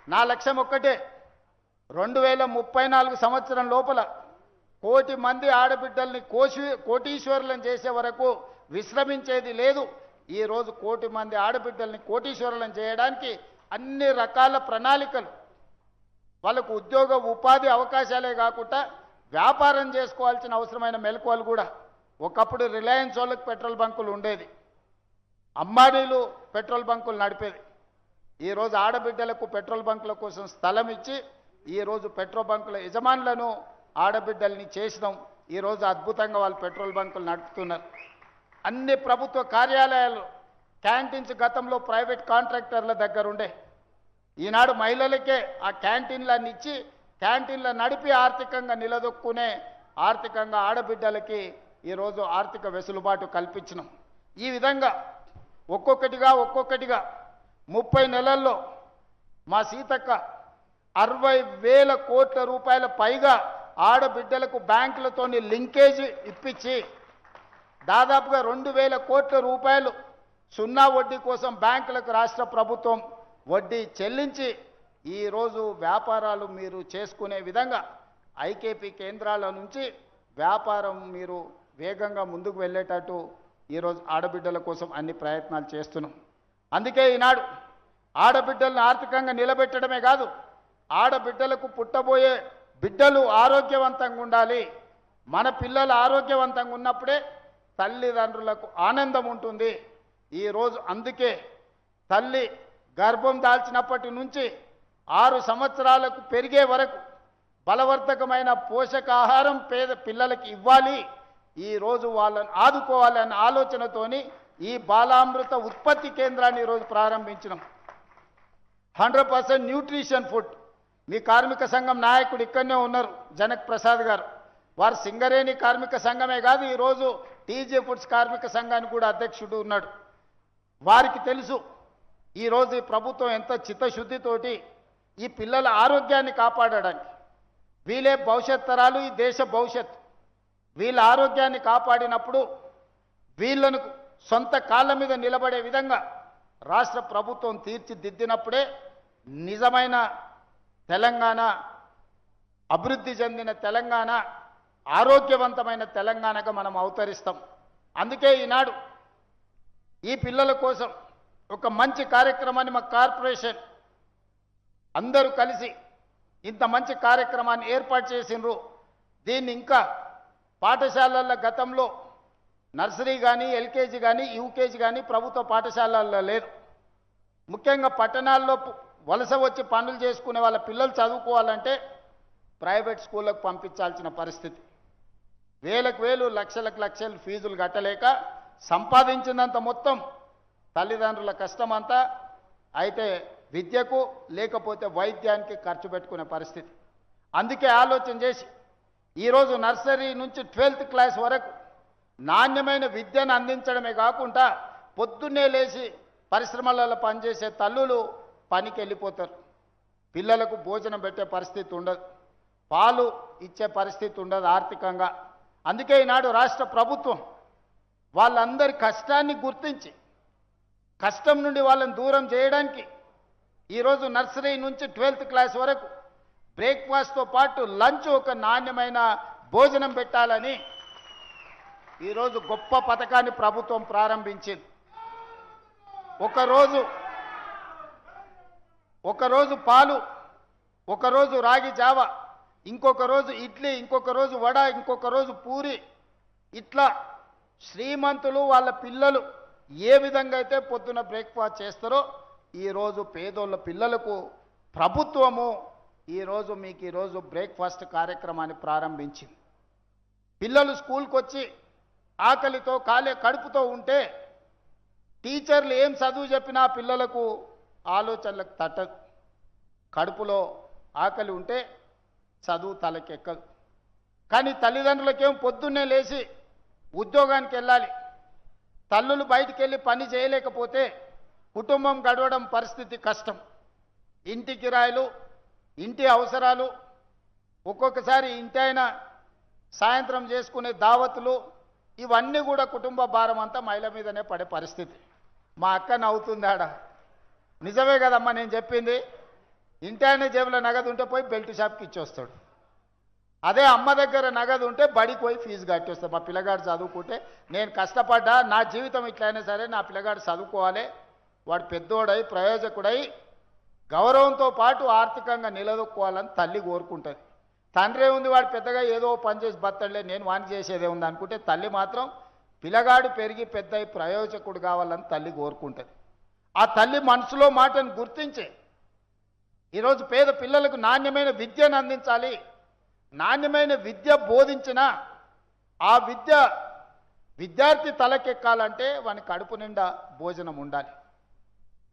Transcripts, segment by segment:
నా లక్ష్యం ఒక్కటే, 2034 సంవత్సరం లోపల 1 కోటి మంది ఆడబిడ్డల్ని కోటీశ్వరులను చేసే వరకు విశ్రమించేది లేదు. ఈరోజు 1 కోటి మంది ఆడబిడ్డల్ని కోటీశ్వరులను చేయడానికి అన్ని రకాల ప్రణాళికలు, వాళ్ళకు ఉద్యోగ ఉపాధి అవకాశాలే కాకుండా వ్యాపారం చేసుకోవాల్సిన అవసరమైన మెలకువలు కూడా. ఒకప్పుడు రిలయన్స్ వాళ్ళకి పెట్రోల్ బంకులు ఉండేది, అంబానీలు పెట్రోల్ బంకులు నడిపేది. ఈరోజు ఆడబిడ్డలకు పెట్రోల్ బంకుల కోసం స్థలం ఇచ్చి ఈరోజు పెట్రోల్ బంకుల యజమానులను ఆడబిడ్డల్ని చేసినాం. ఈరోజు అద్భుతంగా వాళ్ళు పెట్రోల్ బంకులు నడుపుతున్నారు. అన్ని ప్రభుత్వ కార్యాలయాలు క్యాంటీన్స్ గతంలో ప్రైవేట్ కాంట్రాక్టర్ల దగ్గర ఉండే, ఈనాడు మహిళలకే ఆ క్యాంటీన్లన్నీ ఇచ్చి క్యాంటీన్ల నడిపి ఆర్థికంగా నిలదొక్కునే ఆర్థికంగా ఆడబిడ్డలకి ఈరోజు ఆర్థిక వెసులుబాటు కల్పించినాం. ఈ విధంగా ఒక్కొక్కటిగా 30 నెలల్లో మా సీతక్క 60,000 కోట్ల రూపాయల పైగా ఆడబిడ్డలకు బ్యాంకులతోని లింకేజ్ ఇప్పించి దాదాపుగా 2,000 కోట్ల రూపాయలు సున్నా వడ్డీ కోసం బ్యాంకులకు రాష్ట్ర ప్రభుత్వం వడ్డీ చెల్లించి ఈరోజు వ్యాపారాలు మీరు చేసుకునే విధంగా ఐకేపీ కేంద్రాల నుంచి వ్యాపారం మీరు వేగంగా ముందుకు వెళ్ళేటట్టు ఈరోజు ఆడబిడ్డల కోసం అన్ని ప్రయత్నాలు చేస్తున్నాం. అందుకే ఈనాడు ఆడబిడ్డలను ఆర్థికంగా నిలబెట్టడమే కాదు, ఆడబిడ్డలకు పుట్టబోయే బిడ్డలు ఆరోగ్యవంతంగా ఉండాలి. మన పిల్లలు ఆరోగ్యవంతంగా ఉన్నప్పుడే తల్లిదండ్రులకు ఆనందం ఉంటుంది. ఈరోజు అందుకే తల్లి గర్భం దాల్చినప్పటి నుంచి 6 సంవత్సరాలకు పెరిగే వరకు బలవర్ధకమైన పోషకాహారం పేద పిల్లలకి ఇవ్వాలి. ఈరోజు వాళ్ళని ఆదుకోవాలనే ఆలోచనతోని ఈ బాలామృత ఉత్పత్తి కేంద్రాన్ని ఈరోజు ప్రారంభించినాం. 100% న్యూట్రిషన్ ఫుడ్. మీ కార్మిక సంఘం నాయకుడు ఇక్కడనే ఉన్నారు, జనక్ ప్రసాద్ గారు. వారు సింగరేణి కార్మిక సంఘమే కాదు, ఈరోజు టీజే ఫుడ్స్ కార్మిక సంఘానికి కూడా అధ్యక్షుడు ఉన్నాడు. వారికి తెలుసు ఈరోజు ఈ ప్రభుత్వం ఎంత చిత్తశుద్ధితోటి ఈ పిల్లల ఆరోగ్యాన్ని కాపాడడానికి, వీళ్ళే భవిష్యత్ తరాలు, ఈ దేశ భవిష్యత్తు. వీళ్ళ ఆరోగ్యాన్ని కాపాడినప్పుడు వీళ్ళను సొంత కాళ్ళ మీద నిలబడే విధంగా రాష్ట్ర ప్రభుత్వం తీర్చిదిద్దినప్పుడే నిజమైన తెలంగాణ, అభివృద్ధి చెందిన తెలంగాణ, ఆరోగ్యవంతమైన తెలంగాణగా మనం అవతరిస్తాం. అందుకే ఈనాడు ఈ పిల్లల కోసం ఒక మంచి కార్యక్రమాన్ని మా కార్పొరేషన్ అందరూ కలిసి ఇంత మంచి కార్యక్రమాన్ని ఏర్పాటు చేసిండ్రు. దీన్ని ఇంకా పాఠశాలల గతంలో నర్సరీ కానీ, ఎల్కేజీ కానీ, యూకేజీ కానీ ప్రభుత్వ పాఠశాలల్లో లేదు. ముఖ్యంగా పట్టణాల్లో వలస వచ్చి పనులు చేసుకునే వాళ్ళ పిల్లలు చదువుకోవాలంటే ప్రైవేట్ స్కూళ్ళకు పంపించాల్సిన పరిస్థితి. వేలకు వేలు, లక్షలకు లక్షలు ఫీజులు కట్టలేక సంపాదించినంత మొత్తం తల్లిదండ్రుల కష్టమంతా అయితే విద్యకు లేకపోతే వైద్యానికి ఖర్చు పెట్టుకునే పరిస్థితి. అందుకే ఆలోచన చేసి ఈరోజు నర్సరీ నుంచి 12th క్లాస్ వరకు నాణ్యమైన విద్యను అందించడమే కాకుండా పొద్దున్నే లేచి పరిశ్రమలలో పనిచేసే తల్లులు పనికి వెళ్ళిపోతారు. పిల్లలకు భోజనం పెట్టే పరిస్థితి ఉండదు, పాలు ఇచ్చే పరిస్థితి ఉండదు ఆర్థికంగా. అందుకే ఈనాడు రాష్ట్ర ప్రభుత్వం వాళ్ళందరి కష్టాన్ని గుర్తించి కష్టం నుండి వాళ్ళని దూరం చేయడానికి ఈరోజు నర్సరీ నుంచి 12th క్లాస్ వరకు బ్రేక్ఫాస్ట్తో పాటు లంచ్ ఒక నాణ్యమైన భోజనం పెట్టాలని ఈరోజు గొప్ప పథకాన్ని ప్రభుత్వం ప్రారంభించింది. ఒకరోజు పాలు, ఒకరోజు రాగి జావ, ఇంకొక రోజు ఇడ్లీ, ఇంకొక రోజు వడ, ఇంకొక రోజు పూరి. ఇట్లా శ్రీమంతులు వాళ్ళ పిల్లలు ఏ విధంగా అయితే పొద్దున బ్రేక్ఫాస్ట్ చేస్తారో ఈరోజు పేదోళ్ళ పిల్లలకు ప్రభుత్వము ఈరోజు బ్రేక్ఫాస్ట్ కార్యక్రమాన్ని ప్రారంభించింది. పిల్లలు స్కూల్కి వచ్చి ఆకలితో కడుపుతో ఉంటే టీచర్లు ఏం చదువు చెప్పినా పిల్లలకు ఆలోచనలకు తట్టదు. కడుపులో ఆకలి ఉంటే చదువు తలకెక్కదు. కానీ తల్లిదండ్రులకేం పొద్దున్నే లేచి ఉద్యోగానికి వెళ్ళాలి, తల్లులు బయటికి వెళ్ళి పని చేయలేకపోతే కుటుంబం గడవడం పరిస్థితి కష్టం. ఇంటి కిరాయిలు, ఇంటి అవసరాలు, ఒక్కొక్కసారి ఇంటి అయినా సాయంత్రం చేసుకునే దావతులు, ఇవన్నీ కూడా కుటుంబ భారం అంతా మహిళ మీదనే పడే పరిస్థితి. మా అక్క నవ్వుతుంది ఆడ. నిజమే కదమ్మా నేను చెప్పింది. ఇంటాయన జేబులో నగదు ఉంటే పోయి బెల్ట్ షాప్కి ఇచ్చొస్తాడు. అదే అమ్మ దగ్గర నగదు ఉంటే బడికి పోయి ఫీజు కట్టేస్తాడు. మా పిల్లగాడు చదువుకుంటే నేను కష్టపడ్డా, నా జీవితం ఇట్లయినా సరే నా పిల్లగాడు చదువుకోవాలి, వాడు పెద్దోడై ప్రయోజకుడై గౌరవంతో పాటు ఆర్థికంగా నిలదొక్కోవాలని తల్లి కోరుకుంటుంది. తండ్రి ఉంది వాడు పెద్దగా ఏదో పని చేసి బతలే, నేను వాణి చేసేదే ఉంది అనుకుంటే తల్లి మాత్రం పిల్లగాడు పెరిగి పెద్దయి ప్రయోజకుడు కావాలని తల్లి కోరుకుంటుంది. ఆ తల్లి మనసులో మాటను గుర్తించి ఈరోజు పేద పిల్లలకు నాణ్యమైన విద్యను అందించాలి. నాణ్యమైన విద్య బోధించిన ఆ విద్యార్థి తలకెక్కాలంటే వాని కడుపు నిండా భోజనం ఉండాలి.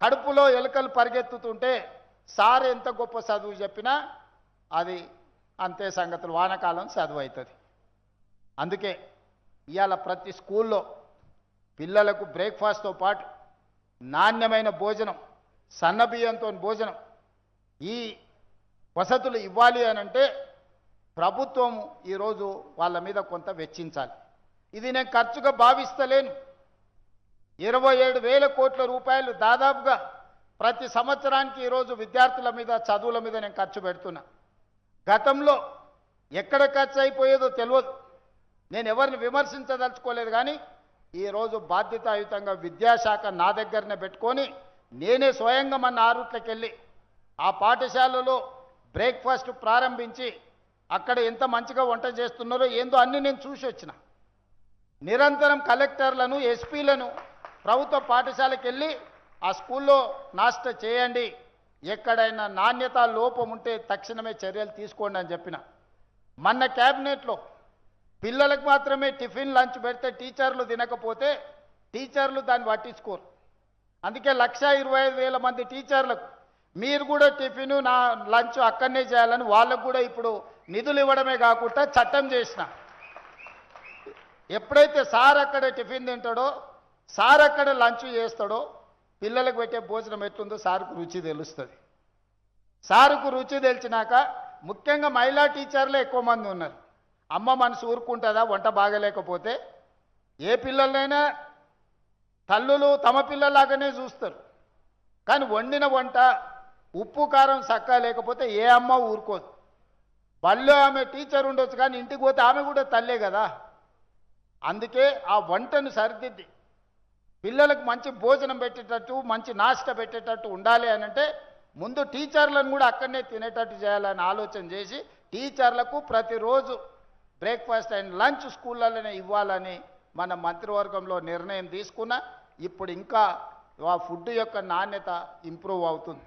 కడుపులో ఎలుకలు పరిగెత్తుతుంటే సార్ ఎంత గొప్ప చదువు చెప్పినా అది అంతే సంగతులు, వానకాలం చదువు అవుతుంది. అందుకే ఇవాళ ప్రతి స్కూల్లో పిల్లలకు బ్రేక్ఫాస్ట్తో పాటు నాణ్యమైన భోజనం, సన్నబియ్యంతో భోజనం, ఈ వసతులు ఇవ్వాలి అనంటే ప్రభుత్వం ఈరోజు వాళ్ళ మీద కొంత వెచ్చించాలి. ఇది నేను ఖర్చుగా భావిస్తలేను. 27,000 కోట్ల రూపాయలు దాదాపుగా ప్రతి సంవత్సరానికి ఈరోజు విద్యార్థుల మీద చదువుల మీద నేను ఖర్చు పెడుతున్నా. గతంలో ఎక్కడ ఖర్చు అయిపోయేదో తెలియదు. నేను ఎవరిని విమర్శించదలుచుకోలేదు, కానీ ఈరోజు బాధ్యతాయుతంగా విద్యాశాఖ నా దగ్గరనే పెట్టుకొని నేనే స్వయంగా మన ఆరుట్లకి వెళ్ళి ఆ పాఠశాలలో బ్రేక్ఫాస్ట్ ప్రారంభించి అక్కడ ఎంత మంచిగా వంట చేస్తున్నారో ఏందో అన్నీ నేను చూసి వచ్చిన. నిరంతరం కలెక్టర్లను, ఎస్పీలను ప్రభుత్వ పాఠశాలకు వెళ్ళి ఆ స్కూల్లో నాష్ట చేయండి, ఎక్కడైనా నాణ్యత లోపం ఉంటే తక్షణమే చర్యలు తీసుకోండి అని చెప్పిన. మొన్న క్యాబినెట్లో పిల్లలకు మాత్రమే టిఫిన్ లంచ్ పెడితే టీచర్లు తినకపోతే టీచర్లు దాన్ని పట్టించుకోరు. అందుకే 1,25,000 మంది టీచర్లకు మీరు కూడా టిఫిన్ నా లంచ్ అక్కడనే చేయాలని వాళ్ళకు కూడా ఇప్పుడు నిధులు ఇవ్వడమే కాకుండా చట్టం చేసిన. ఎప్పుడైతే సార్ అక్కడ టిఫిన్ తింటాడో, సార్ అక్కడ లంచ్ చేస్తాడో పిల్లలకు పెట్టే భోజనం ఎట్లుందో సార్కు రుచి తెలుస్తుంది. సార్కు రుచి తెలిసినాక ముఖ్యంగా మహిళా టీచర్లే ఎక్కువ మంది ఉన్నారు. అమ్మ మనసు ఊరుకుంటుందా వంట బాగలేకపోతే? ఏ పిల్లలైనా తల్లులు తమ పిల్లలాగానే చూస్తారు, కానీ వండిన వంట ఉప్పు కారం చక్కగా లేకపోతే ఏ అమ్మ ఊరుకోదు. బళ్ళో ఆమె టీచర్ ఉండొచ్చు, కానీ ఇంటికి పోతే ఆమె కూడా తల్లే కదా. అందుకే ఆ వంటను సరిదిద్ది పిల్లలకు మంచి భోజనం పెట్టేటట్టు, మంచి నాష్ట పెట్టేటట్టు ఉండాలి అని అంటే ముందు టీచర్లను కూడా అక్కడనే తినేటట్టు చేయాలని ఆలోచన చేసి టీచర్లకు ప్రతిరోజు బ్రేక్ఫాస్ట్ అండ్ లంచ్ స్కూళ్ళలోనే ఇవ్వాలని మన మంత్రివర్గంలో నిర్ణయం తీసుకున్నా. ఇప్పుడు ఇంకా ఆ ఫుడ్ యొక్క నాణ్యత ఇంప్రూవ్ అవుతుంది.